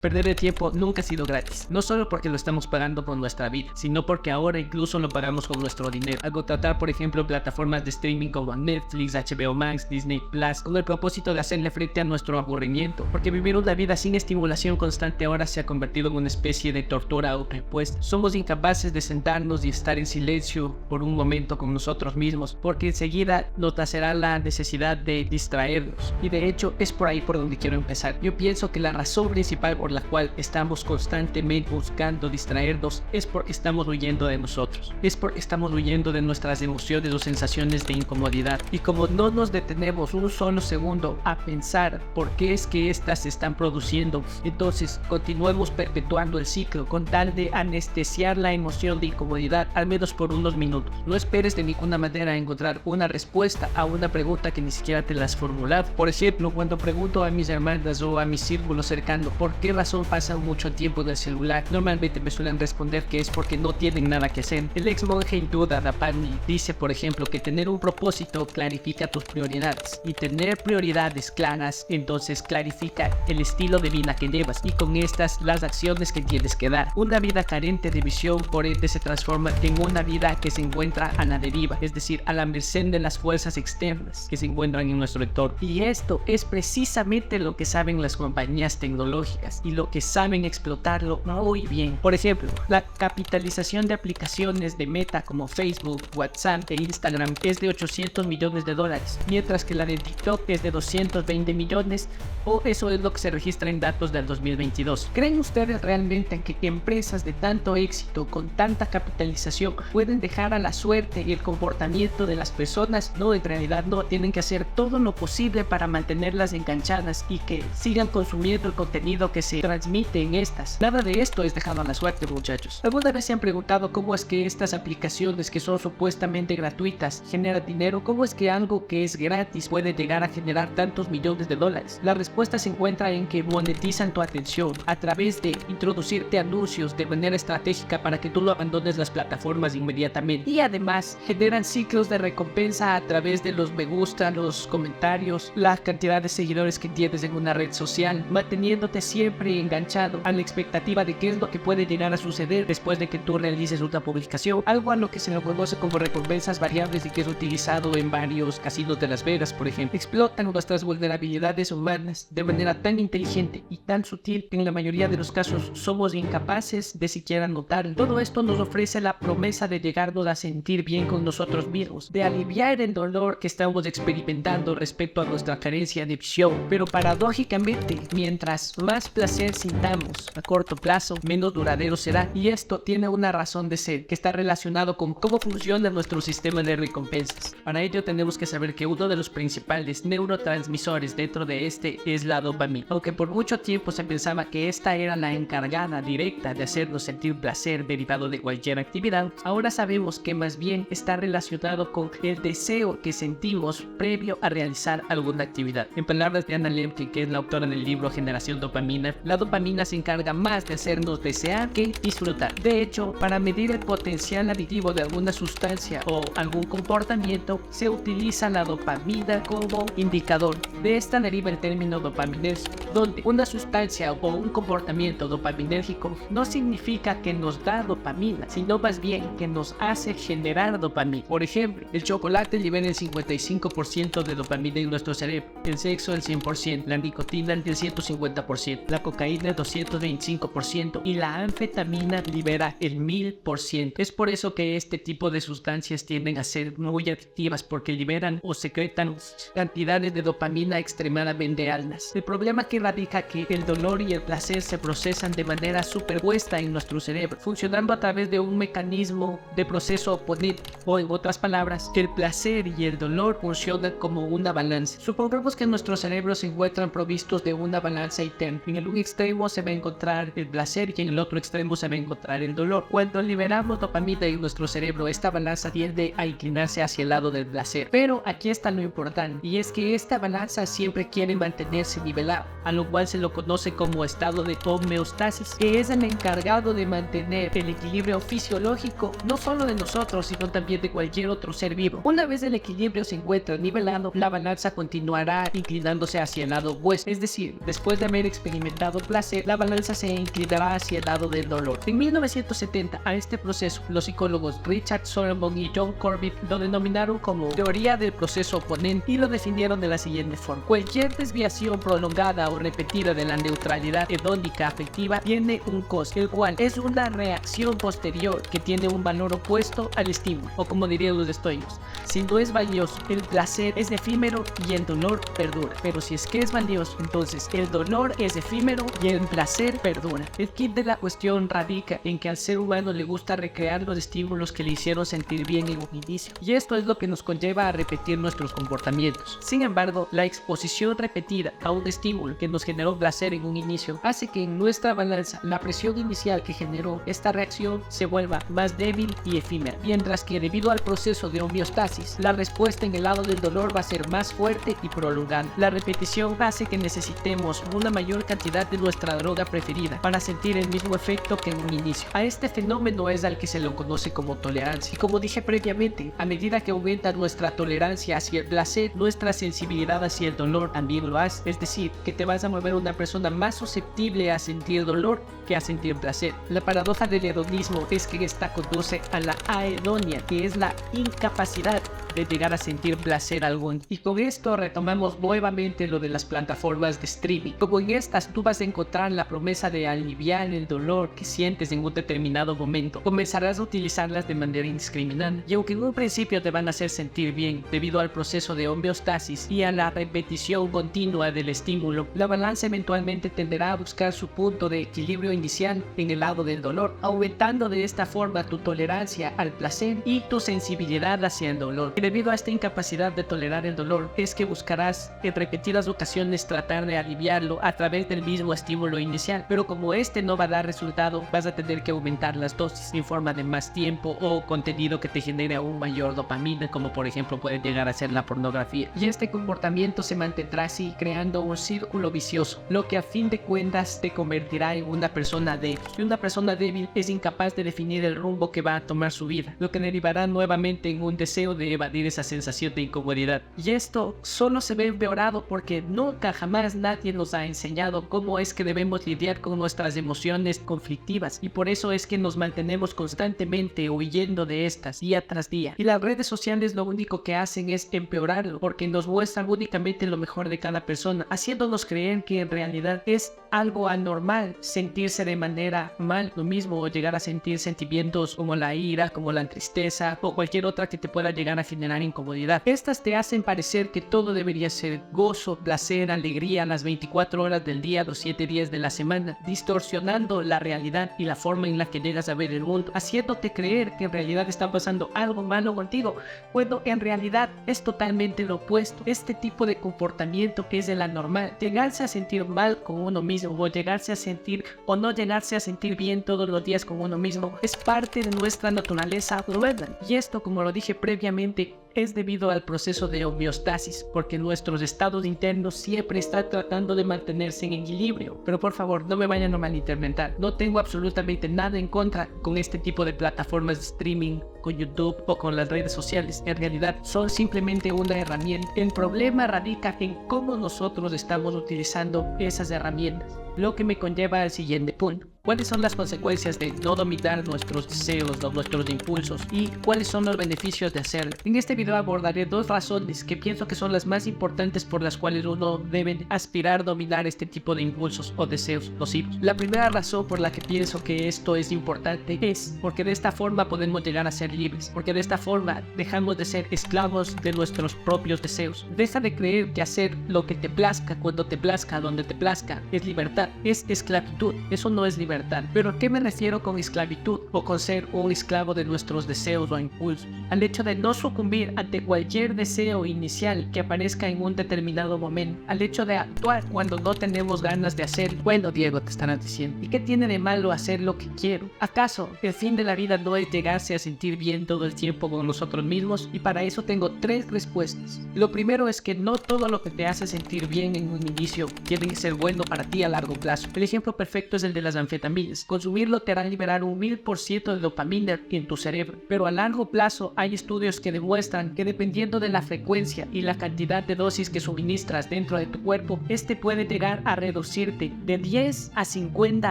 Perder el tiempo nunca ha sido gratis, no solo porque lo estamos pagando con nuestra vida, sino porque ahora incluso lo pagamos con nuestro dinero, al contratar por ejemplo plataformas de streaming como Netflix, HBO Max, Disney Plus, con el propósito de hacerle frente a nuestro aburrimiento, porque vivir una vida sin estimulación constante ahora se ha convertido en una especie de tortura autoimpuesta. Somos incapaces de sentarnos y estar en silencio por un momento con nosotros mismos, porque enseguida nos nacerá la necesidad de distraernos, y de hecho es por ahí por donde quiero empezar. Yo pienso que la razón principal por la cual estamos constantemente buscando distraernos es porque estamos huyendo de nosotros, es porque estamos huyendo de nuestras emociones o sensaciones de incomodidad, y como no nos detenemos un solo segundo a pensar por qué es que estas se están produciendo, entonces continuemos perpetuando el ciclo con tal de anestesiar la emoción de incomodidad al menos por unos minutos. No esperes de ninguna manera encontrar una respuesta a una pregunta que ni siquiera te la has formulado. Por ejemplo, cuando pregunto a mis hermanas o a mi círculo cercano por qué razón pasan mucho tiempo en el celular, normalmente me suelen responder que es porque no tienen nada que hacer. El ex monje hindú Dhanapani dice, por ejemplo, que tener un propósito clarifica tus prioridades, y tener prioridades claras entonces clarifica el estilo de vida que llevas, y con estas las acciones que tienes que dar. Una vida carente de visión por ende se transforma en una vida que se encuentra a la deriva, es decir, a la merced de las fuerzas externas que se encuentran en nuestro entorno. Y esto es precisamente lo que saben las compañías tecnológicas y lo que saben explotarlo muy bien. Por ejemplo, la capitalización de aplicaciones de Meta como Facebook, WhatsApp e Instagram es de 800 millones de dólares, mientras que la de TikTok es de 220 millones, o eso es lo que se registra en datos del 2022. ¿Creen ustedes realmente que empresas de tanto éxito, con tanta capitalización, pueden dejar a la suerte y el comportamiento de las personas? No, en realidad no, tienen que hacer todo lo posible para mantenerlas enganchadas y que sigan consumiendo el contenido que se transmite en estas. Nada de esto es dejado a la suerte, muchachos. ¿Alguna vez se han preguntado cómo es que estas aplicaciones que son supuestamente gratuitas generan dinero? ¿Cómo es que algo que es gratis puede llegar a generar tantos millones de dólares? La respuesta se encuentra en que monetizan tu atención a través de introducirte anuncios de manera estratégica para que tú lo abandones las plataformas inmediatamente, y además generan ciclos de recompensa a través de los me gusta, los comentarios, la cantidad de seguidores que tienes en una red social, manteniéndote siempre enganchado a la expectativa de qué es lo que puede llegar a suceder después de que tú realices una publicación, algo a lo que se le conoce como recompensas variables y que es utilizado en varios casinos de Las Vegas, por ejemplo. Explotan nuestras vulnerabilidades humanas de manera tan inteligente y tan sutil que en la mayoría de los casos somos incapaces de siquiera notarlo. Todo esto nos ofrece la promesa de llegarnos a sentir bien con nosotros mismos, de aliviar el dolor que estamos experimentando respecto a nuestra carencia de visión, pero paradójicamente, mientras más placer sintamos a corto plazo, menos duradero será, y esto tiene una razón de ser que está relacionado con cómo funciona nuestro sistema de recompensas. Para ello tenemos que saber que uno de los principales neurotransmisores dentro de este es la dopamina. Aunque por mucho tiempo se pensaba que esta era la encargada directa de hacernos sentir placer derivado de cualquier actividad, ahora sabemos que más bien está relacionado con el deseo que sentimos previo a realizar alguna actividad. En palabras de Anna Lemke, que es la autora del libro Generación Dopamina, la dopamina se encarga más de hacernos desear que disfrutar. De hecho, para medir el potencial aditivo de alguna sustancia o algún comportamiento, se utiliza la dopamina como indicador. De esta deriva el término dopaminérgico, donde una sustancia o un comportamiento dopaminérgico no significa que nos da dopamina, sino más bien que nos hace generar dopamina. Por ejemplo, el chocolate libera el 55% de dopamina en nuestro cerebro, el sexo el 100%, la nicotina el 150%, la cocaína el 225% y la anfetamina libera el 1000%. Es por eso que este tipo de sustancias tienden a ser muy adictivas, porque liberan o secretan cantidades de dopamina extremadamente altas. El problema que radica que el dolor y el placer se procesan de manera superpuesta en nuestro cerebro, funcionando a través de un mecanismo de proceso oponente, o en otras palabras, que el placer y el dolor funcionan como una balanza. Supongamos que nuestros cerebros se encuentran provistos de una balanza interna. En el un extremo se va a encontrar el placer y en el otro extremo se va a encontrar el dolor. Cuando liberamos dopamina en nuestro cerebro, esta balanza tiende a inclinarse hacia el lado del placer. Pero aquí está lo importante, y es que esta balanza siempre quiere mantenerse nivelada, a lo cual se lo conoce como estado de homeostasis, que es el encargado de mantener el equilibrio fisiológico no solo de nosotros, sino también de cualquier otro ser vivo. Una vez el equilibrio se encuentra nivelado, la balanza continuará inclinándose hacia el lado opuesto, es decir, después de haber experimentado llamado placer, la balanza se inclinará hacia el lado del dolor. En 1970, a este proceso, los psicólogos Richard Solomon y John Corbett lo denominaron como teoría del proceso oponente y lo definieron de la siguiente forma: cualquier desviación prolongada o repetida de la neutralidad hedónica afectiva tiene un costo, el cual es una reacción posterior que tiene un valor opuesto al estímulo, o como dirían los estoicos, si no es valioso, el placer es efímero y el dolor perdura, pero si es que es valioso, entonces el dolor es efímero y el placer perdura. El kit de la cuestión radica en que al ser humano le gusta recrear los estímulos que le hicieron sentir bien en un inicio, y esto es lo que nos conlleva a repetir nuestros comportamientos. Sin embargo, la exposición repetida a un estímulo que nos generó placer en un inicio hace que en nuestra balanza la presión inicial que generó esta reacción se vuelva más débil y efímera, mientras que debido al proceso de homeostasis, la respuesta en el lado del dolor va a ser más fuerte y prolongada. La repetición hace que necesitemos una mayor cantidad de nuestra droga preferida para sentir el mismo efecto que en un inicio. A este fenómeno es al que se lo conoce como tolerancia, y como dije previamente, a medida que aumenta nuestra tolerancia hacia el placer, nuestra sensibilidad hacia el dolor también lo hace, es decir, que te vas a volver una persona más susceptible a sentir dolor que a sentir placer. La paradoja del hedonismo es que esta conduce a la ahedonia, que es la incapacidad de llegar a sentir placer alguno. Y con esto retomamos nuevamente lo de las plataformas de streaming. Como en estas tú vas a encontrar la promesa de aliviar el dolor que sientes en un determinado momento, comenzarás a utilizarlas de manera indiscriminada, y aunque en un principio te van a hacer sentir bien debido al proceso de homeostasis y a la repetición continua del estímulo, la balanza eventualmente tenderá a buscar su punto de equilibrio inicial en el lado del dolor, aumentando de esta forma tu tolerancia al placer y tu sensibilidad hacia el dolor. Y debido a esta incapacidad de tolerar el dolor, es que buscarás en repetidas ocasiones tratar de aliviarlo a través del mismo estímulo inicial, pero como este no va a dar resultado, vas a tener que aumentar las dosis en forma de más tiempo o contenido que te genere aún mayor dopamina, como por ejemplo puede llegar a ser la pornografía. Y este comportamiento se mantendrá así, creando un círculo vicioso, lo que a fin de cuentas te convertirá en una persona débil. Y una persona débil es incapaz de definir el rumbo que va a tomar su vida, lo que derivará nuevamente en un deseo de evadir esa sensación de incomodidad. Y esto solo se ve empeorado porque nunca jamás nadie nos ha enseñado cómo es que debemos lidiar con nuestras emociones conflictivas, y por eso es que nos mantenemos constantemente huyendo de estas día tras día. Y las redes sociales lo único que hacen es empeorarlo, porque nos muestran únicamente lo mejor de cada persona, haciéndonos creer que en realidad es algo anormal sentirse de manera mal, lo mismo, o llegar a sentir sentimientos como la ira, como la tristeza o cualquier otra que te pueda llegar a generar incomodidad. Estas te hacen parecer que todo debería ser gozo, placer, alegría las 24 horas del día, los 7 días de la semana, distorsionando la realidad y la forma en la que llegas a ver el mundo, haciéndote creer que en realidad está pasando algo malo contigo, cuando en realidad es totalmente lo opuesto. Este tipo de comportamiento es el anormal. Llegarse a sentir mal con uno mismo, o llegarse a sentir o no llegarse a sentir bien todos los días con uno mismo, es parte de nuestra naturaleza humana. Y esto, como lo dije previamente, es debido al proceso de homeostasis, porque nuestros estados internos siempre están tratando de mantenerse en equilibrio. Pero por favor, no me vayan a malinterpretar, no tengo absolutamente nada en contra con este tipo de plataformas de streaming, con YouTube o con las redes sociales. En realidad son simplemente una herramienta. El problema radica en cómo nosotros estamos utilizando esas herramientas, lo que me conlleva al siguiente punto: ¿cuáles son las consecuencias de no dominar nuestros deseos o nuestros impulsos? ¿Y cuáles son los beneficios de hacerlo? En este video abordaré dos razones que pienso que son las más importantes por las cuales uno debe aspirar a dominar este tipo de impulsos o deseos nocivos. La primera razón por la que pienso que esto es importante es porque de esta forma podemos llegar a ser libres, porque de esta forma dejamos de ser esclavos de nuestros propios deseos. Deja de creer que hacer lo que te plazca, cuando te plazca, donde te plazca, es libertad. Es esclavitud. Eso no es libertad. ¿Pero a qué me refiero con esclavitud o con ser un esclavo de nuestros deseos o impulsos? Al hecho de no sucumbir ante cualquier deseo inicial que aparezca en un determinado momento, al hecho de actuar cuando no tenemos ganas de hacer. Bueno, Diego, te estarás diciendo, ¿y qué tiene de malo hacer lo que quiero? ¿Acaso el fin de la vida no es llegarse a sentir bien todo el tiempo con nosotros mismos? Y para eso tengo tres respuestas. Lo primero es que no todo lo que te hace sentir bien en un inicio tiene que ser bueno para ti a largo plazo. El ejemplo perfecto es el de las anfetaminas. anfetaminas. Consumirlo te hará liberar un 1000% de dopamina en tu cerebro, pero a largo plazo hay estudios que demuestran que dependiendo de la frecuencia y la cantidad de dosis que suministras dentro de tu cuerpo, este puede llegar a reducirte de 10 a 50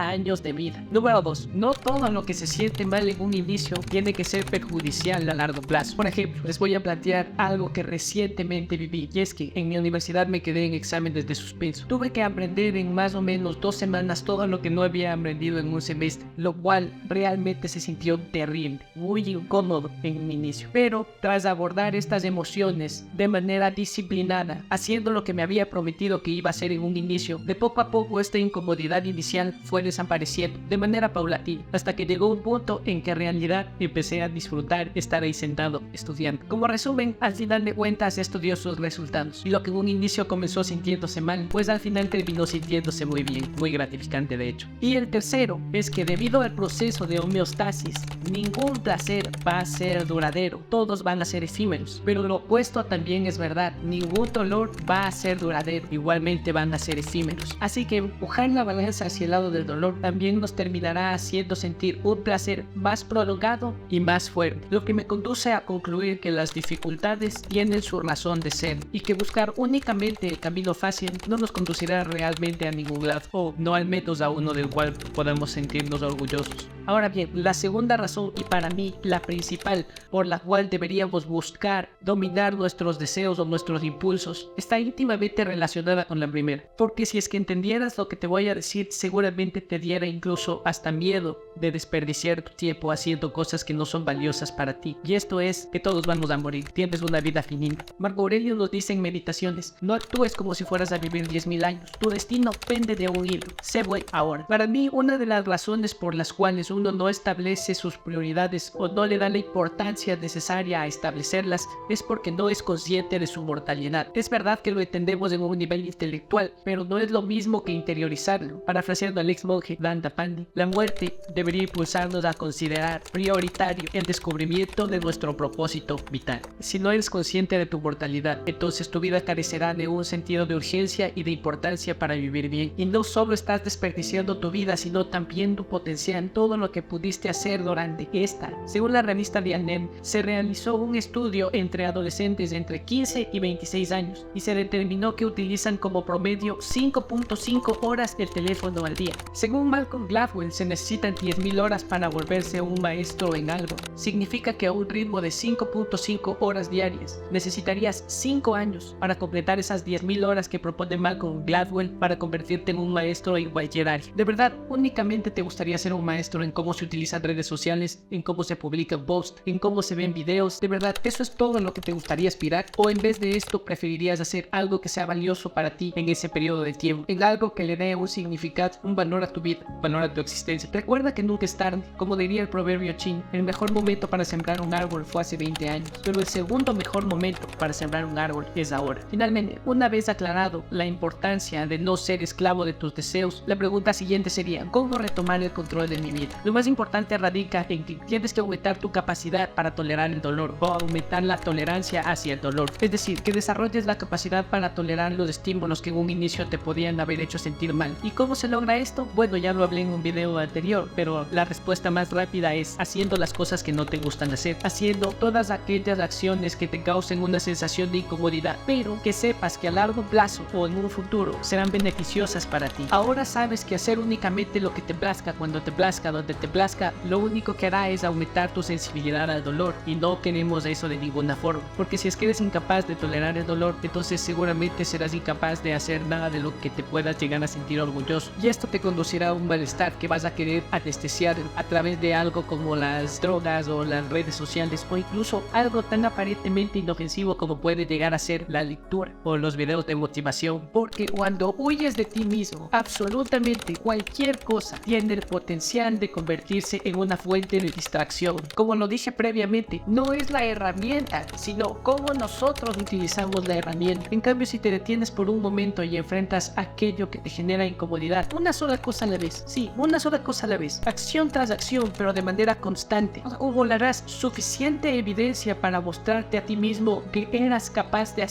años de vida. Número 2. No todo lo que se siente mal en un inicio tiene que ser perjudicial a largo plazo. Por ejemplo, les voy a plantear algo que recientemente viví, y es que en mi universidad me quedé en exámenes de suspenso. Tuve que aprender en más o menos 2 semanas todo lo que no había aprendido en un semestre, lo cual realmente se sintió terrible, muy incómodo en un inicio. Pero tras abordar estas emociones de manera disciplinada, haciendo lo que me había prometido que iba a hacer en un inicio, de poco a poco esta incomodidad inicial fue desapareciendo de manera paulatina, hasta que llegó un punto en que en realidad empecé a disfrutar estar ahí sentado estudiando. Como resumen, al final de cuentas esto dio sus resultados, y lo que en un inicio comenzó sintiéndose mal, pues al final terminó sintiéndose muy bien, muy gratificante de hecho. Y el tercero es que debido al proceso de homeostasis, ningún placer va a ser duradero, todos van a ser efímeros, pero lo opuesto también es verdad, ningún dolor va a ser duradero, igualmente van a ser efímeros. Así que empujar la balanza hacia el lado del dolor también nos terminará haciendo sentir un placer más prolongado y más fuerte, lo que me conduce a concluir que las dificultades tienen su razón de ser y que buscar únicamente el camino fácil no nos conducirá realmente a ningún lado, o no al menos a uno del cual podamos sentirnos orgullosos. Ahora bien, la segunda razón, y para mí la principal, por la cual deberíamos buscar dominar nuestros deseos o nuestros impulsos, está íntimamente relacionada con la primera. Porque si es que entendieras lo que te voy a decir, seguramente te diera incluso hasta miedo de desperdiciar tu tiempo haciendo cosas que no son valiosas para ti. Y esto es que todos vamos a morir, tienes una vida finita. Marco Aurelio nos dice en Meditaciones: no actúes como si fueras a vivir 10.000 años, tu destino pende de un hilo, sé bueno ahora. Para mí, una de las razones por las cuales uno no establece sus prioridades o no le da la importancia necesaria a establecerlas es porque no es consciente de su mortalidad. Es verdad que lo entendemos en un nivel intelectual, pero no es lo mismo que interiorizarlo. Parafraseando al ex monje Danta Pandi, la muerte debería impulsarnos a considerar prioritario el descubrimiento de nuestro propósito vital. Si no eres consciente de tu mortalidad, entonces tu vida carecerá de un sentido de urgencia y de importancia para vivir bien. Y no solo estás desperdiciando tu vida, sino también tu potencial, todo lo que pudiste hacer durante esta. Según la revista The Anem, se realizó un estudio entre adolescentes entre 15 y 26 años y se determinó que utilizan como promedio 5.5 horas el teléfono al día. Según Malcolm Gladwell, se necesitan 10.000 horas para volverse un maestro en algo. Significa que a un ritmo de 5.5 horas diarias necesitarías 5 años para completar esas 10.000 horas que propone Malcolm Gladwell para convertirte en un maestro en cualquier área. De verdad, únicamente te gustaría ser un maestro en cómo se utilizan redes sociales, en cómo se publican posts, en cómo se ven videos. De verdad, ¿eso es todo en lo que te gustaría aspirar? ¿O en vez de esto preferirías hacer algo que sea valioso para ti en ese periodo de tiempo? En algo que le dé un significado, un valor a tu vida, un valor a tu existencia. Recuerda que nunca es tarde. Como diría el proverbio chino, el mejor momento para sembrar un árbol fue hace 20 años, pero el segundo mejor momento para sembrar un árbol es ahora. Finalmente, una vez aclarado la importancia de no ser esclavo de tus deseos, la pregunta siguiente sería: ¿cómo retomar el control de mi vida? Lo más importante radica en que tienes que aumentar tu capacidad para tolerar el dolor, o aumentar la tolerancia hacia el dolor. Es decir, que desarrolles la capacidad para tolerar los estímulos que en un inicio te podían haber hecho sentir mal. ¿Y cómo se logra esto? Bueno, ya lo hablé en un video anterior, pero la respuesta más rápida es haciendo las cosas que no te gustan hacer, haciendo todas aquellas acciones que te causen una sensación de incomodidad, pero que sepas que a largo plazo o en un futuro serán beneficiosas para ti. Ahora sabes que hacer únicamente lo que te plazca, cuando te plazca, donde te plazca, lo único que hará es aumentar tu sensibilidad al dolor, y no queremos eso de ninguna forma, porque si es que eres incapaz de tolerar el dolor, entonces seguramente serás incapaz de hacer nada de lo que te puedas llegar a sentir orgulloso, y esto te conducirá a un malestar que vas a querer anestesiar a través de algo como las drogas o las redes sociales, o incluso algo tan aparentemente inofensivo como puede llegar a ser la lectura o los videos de motivación, porque cuando huyes de ti mismo, absolutamente cualquier cosa tiene el potencial de convertirse en una fuente de distracción. Como lo dije previamente, no es la herramienta, sino cómo nosotros utilizamos la herramienta. En cambio, si te detienes por un momento y enfrentas aquello que te genera incomodidad, una sola cosa a la vez, sí, una sola cosa a la vez, acción tras acción, pero de manera constante, acumularás suficiente evidencia para mostrarte a ti mismo que eres capaz de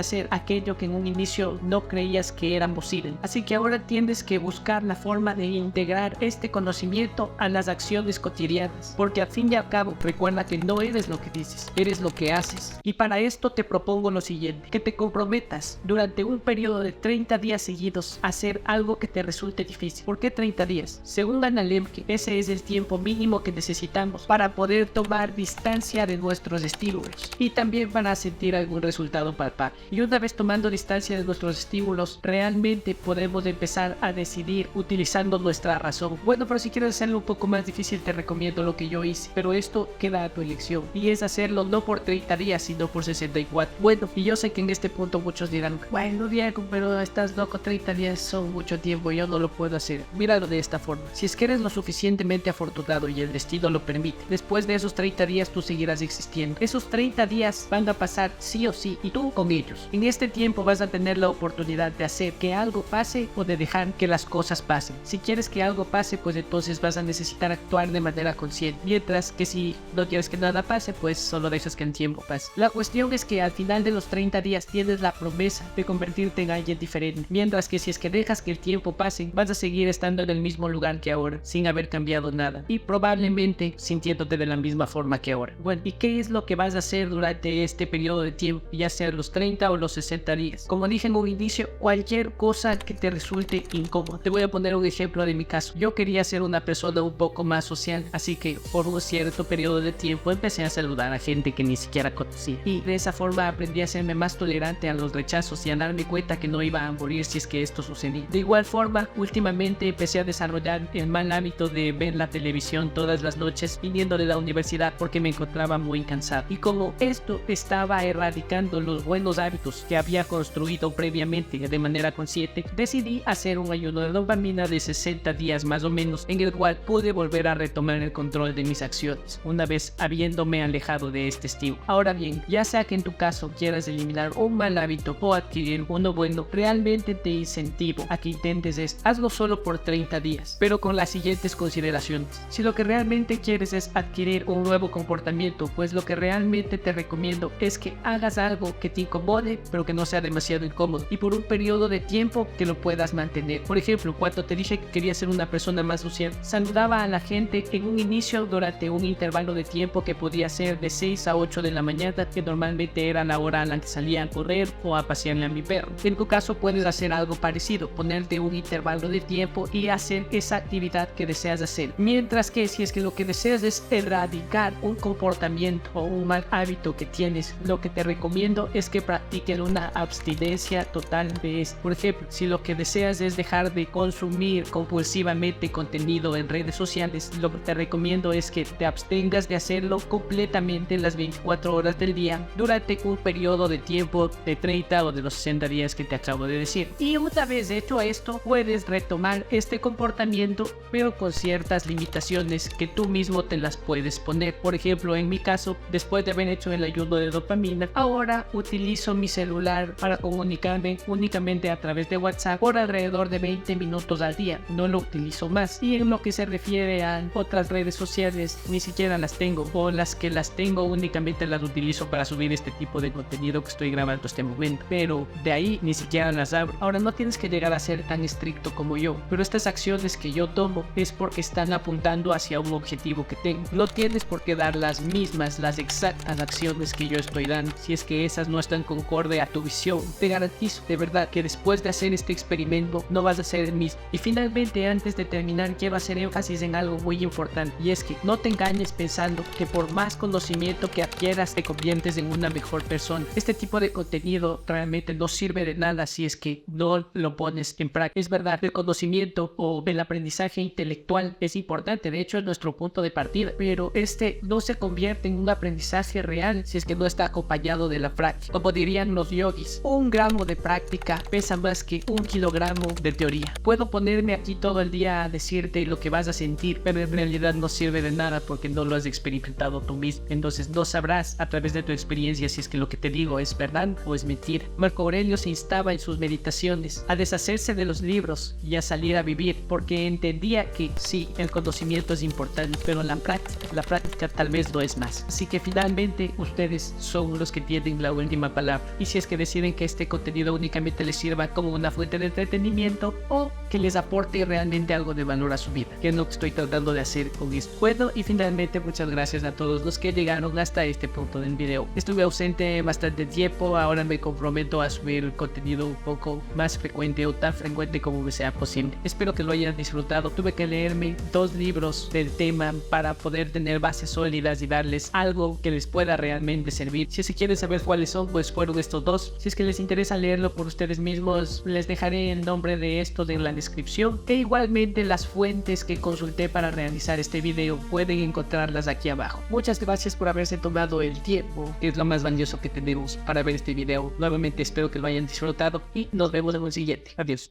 hacer aquello que en un inicio no creías que era posible. Así que ahora tienes tienes que buscar la forma de integrar este conocimiento a las acciones cotidianas, porque al fin y al cabo recuerda que no eres lo que dices, eres lo que haces. Y para esto te propongo lo siguiente, que te comprometas durante un periodo de 30 días seguidos a hacer algo que te resulte difícil. ¿Por qué 30 días? Según Anna Lemke, ese es el tiempo mínimo que necesitamos para poder tomar distancia de nuestros estímulos y también para sentir algún resultado palpable. Y una vez tomando distancia de nuestros estímulos, realmente podemos empezar a decidir utilizando nuestra razón. Bueno, pero si quieres hacerlo un poco más difícil, te recomiendo lo que yo hice, pero esto queda a tu elección, y es hacerlo no por 30 días, sino por 64. Bueno, y yo sé que en este punto muchos dirán, bueno Diego, pero estás loco, 30 días son mucho tiempo, yo no lo puedo hacer. Míralo de esta forma, si es que eres lo suficientemente afortunado y el destino lo permite, después de esos 30 días tú seguirás existiendo. Esos 30 días van a pasar sí o sí, y tú con ellos. En este tiempo vas a tener la oportunidad de hacer que algo pase o de dejar que las cosas pasen. Si quieres que algo pase, pues entonces vas a necesitar actuar de manera consciente, mientras que si no quieres que nada pase, pues solo dejas que el tiempo pase. La cuestión es que al final de los 30 días tienes la promesa de convertirte en alguien diferente, mientras que si es que dejas que el tiempo pase, vas a seguir estando en el mismo lugar que ahora, sin haber cambiado nada, y probablemente sintiéndote de la misma forma que ahora. Bueno, ¿y qué es lo que vas a hacer durante este periodo de tiempo, ya sea los 30 o los 60 días? Como dije en un inicio, cualquier cosa que te resulte incómoda. Te voy a poner un ejemplo de mi caso. Yo quería ser una persona un poco más social, así que por un cierto periodo de tiempo empecé a saludar a gente que ni siquiera conocía, y de esa forma aprendí a serme más tolerante a los rechazos y a darme cuenta que no iba a morir si es que esto sucedía. De igual forma, últimamente empecé a desarrollar el mal hábito de ver la televisión todas las noches viniendo de la universidad porque me encontraba muy cansado, y como esto estaba erradicando los buenos hábitos que había construido previamente de manera consciente, decidí hacer un ayuno de dopamina de 60 días más o menos, en el cual pude volver a retomar el control de mis acciones, una vez habiéndome alejado de este estímulo. Ahora bien, ya sea que en tu caso quieras eliminar un mal hábito o adquirir uno bueno, realmente te incentivo a que intentes esto. Hazlo solo por 30 días, pero con las siguientes consideraciones. Si lo que realmente quieres es adquirir un nuevo comportamiento, pues lo que realmente te recomiendo es que hagas algo que te incomode, pero que no sea demasiado incómodo, y por un periodo de tiempo que lo puedas mantener. Por ejemplo, cuando te dije que quería ser una persona más social, saludaba a la gente en un inicio durante un intervalo de tiempo que podía ser de 6 a 8 de la mañana, que normalmente era la hora a la que salía a correr o a pasearle a mi perro. En tu caso puedes hacer algo parecido, ponerte un intervalo de tiempo y hacer esa actividad que deseas hacer. Mientras que si es que lo que deseas es erradicar un comportamiento o un mal hábito que tienes, lo que te recomiendo es que practiques una abstinencia total de esto. Por ejemplo, si lo que deseas es dejar de consumir compulsivamente contenido en redes sociales, lo que te recomiendo es que te abstengas de hacerlo completamente las 24 horas del día durante un periodo de tiempo de 30 o de los 60 días que te acabo de decir. Y una vez hecho esto, puedes retomar este comportamiento, pero con ciertas limitaciones que tú mismo te las puedes poner. Por ejemplo, en mi caso, después de haber hecho el ayuno de dopamina, ahora utilizo mi celular para comunicarme únicamente a través de WhatsApp por alrededor de 20 minutos al día. No lo utilizo más. Y en lo que se refiere a otras redes sociales, ni siquiera las tengo, o las que las tengo únicamente las utilizo para subir este tipo de contenido que estoy grabando este momento, pero de ahí ni siquiera las abro. Ahora, no tienes que llegar a ser tan estricto como yo, pero estas acciones que yo tomo es porque están apuntando hacia un objetivo que tengo. No tienes por qué dar las mismas, las exactas acciones que yo estoy dando, si es que esas no están concorde a tu visión. Te garantizo de verdad que después de hacer este experimento no vas a ser el mismo. Y finalmente, antes de terminar, quiero hacer énfasis en algo muy importante, y es que no te engañes pensando que por más conocimiento que adquieras te conviertes en una mejor persona. Este tipo de contenido realmente no sirve de nada si es que no lo pones en práctica. Es verdad, el conocimiento o el aprendizaje intelectual es importante, de hecho es nuestro punto de partida, pero este no se convierte en un aprendizaje real si es que no está acompañado de la práctica. Como dirían los yogis, 1 gramo de práctica pesa más que 1 kilogramo de teoría. Puedo ponerme aquí todo el día a decirte lo que vas a sentir, pero en realidad no sirve de nada porque no lo has experimentado tú mismo. Entonces no sabrás a través de tu experiencia si es que lo que te digo es verdad o es mentira. Marco Aurelio se instaba en sus meditaciones a deshacerse de los libros y a salir a vivir, porque entendía que sí, el conocimiento es importante, pero la práctica tal vez no es más. Así que finalmente ustedes son los que tienen la última palabra, y si es que deciden que este contenido únicamente les sirva como una fuente de entretenimiento, contenido o que les aporte realmente algo de valor a su vida, que es lo que estoy tratando de hacer con esto. Bueno, y finalmente muchas gracias a todos los que llegaron hasta este punto del video. Estuve ausente bastante tiempo, ahora me comprometo a subir contenido un poco más frecuente o tan frecuente como me sea posible. Espero que lo hayan disfrutado. Tuve que leerme 2 libros del tema para poder tener bases sólidas y darles algo que les pueda realmente servir. Si se quieren saber cuáles son, pues fueron estos 2. Si es que les interesa leerlo por ustedes mismos, les dejaré el nombre de esto en la descripción, e igualmente las fuentes que consulté para realizar este video pueden encontrarlas aquí abajo. Muchas gracias por haberse tomado el tiempo, que es lo más valioso que tenemos para ver este video. Nuevamente espero que lo hayan disfrutado y nos vemos en el siguiente. Adiós.